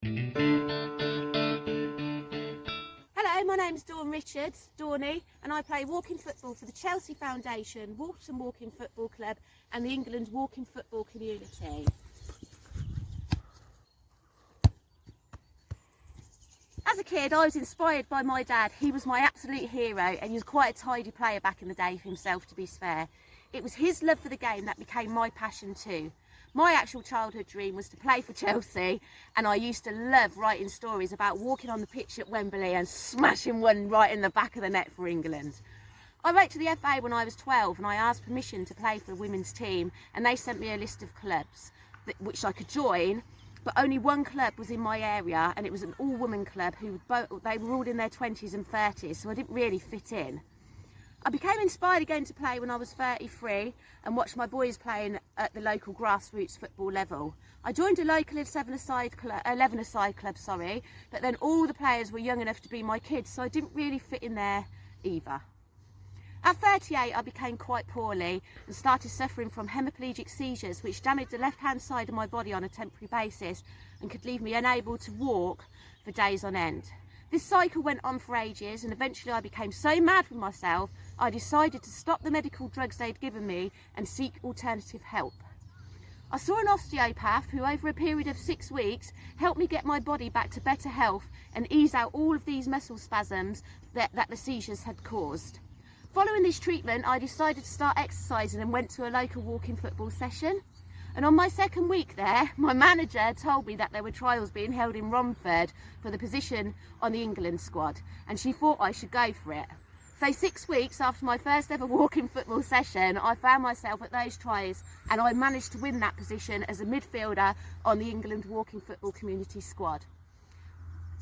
Hello, my name's Dawn Richards, Dawny, and I play walking football for the Chelsea Foundation, Walton Walking Football Club and the England Walking Football Community. As a kid, I was inspired by my dad. He was my absolute hero, and he was quite a tidy player back in the day for himself, to be fair. It was his love for the game that became my passion too. My actual childhood dream was to play for Chelsea, and I used to love writing stories about walking on the pitch at Wembley and smashing one right in the back of the net for England. I wrote to the FA when I was 12 and I asked permission to play for the women's team, and they sent me a list of clubs which I could join, but only one club was in my area, and it was an all-woman club they were all in their 20s and 30s, so I didn't really fit in. I became inspired again to play when I was 33 and watched my boys playing at the local grassroots football level. I joined a local 11-a-side club, but then all the players were young enough to be my kids, so I didn't really fit in there either. At 38, I became quite poorly and started suffering from hemiplegic seizures, which damaged the left-hand side of my body on a temporary basis and could leave me unable to walk for days on end. This cycle went on for ages, and eventually I became so mad with myself, I decided to stop the medical drugs they'd given me and seek alternative help. I saw an osteopath who, over a period of 6 weeks, helped me get my body back to better health and ease out all of these muscle spasms that the seizures had caused. Following this treatment, I decided to start exercising and went to a local walking football session. And on my second week there, my manager told me that there were trials being held in Romford for the position on the England squad, and she thought I should go for it. So 6 weeks after my first ever walking football session, I found myself at those trials, and I managed to win that position as a midfielder on the England Walking Football Community squad.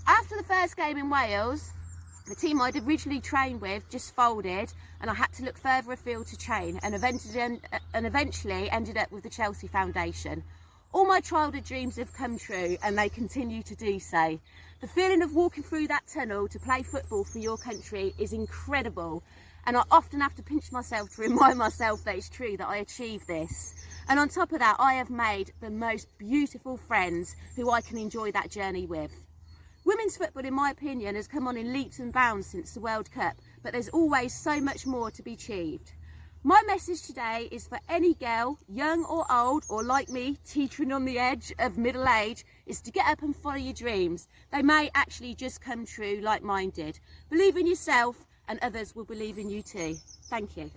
After the first game in Wales, the team I'd originally trained with just folded, and I had to look further afield to train, and eventually ended up with the Chelsea Foundation. All my childhood dreams have come true, and they continue to do so. The feeling of walking through that tunnel to play football for your country is incredible, and I often have to pinch myself to remind myself that it's true that I achieved this. And on top of that, I have made the most beautiful friends who I can enjoy that journey with. Women's football, in my opinion, has come on in leaps and bounds since the World Cup, but there's always so much more to be achieved. My message today is for any girl, young or old, or like me, teetering on the edge of middle age, is to get up and follow your dreams. They may actually just come true like mine did. Believe in yourself, and others will believe in you too. Thank you.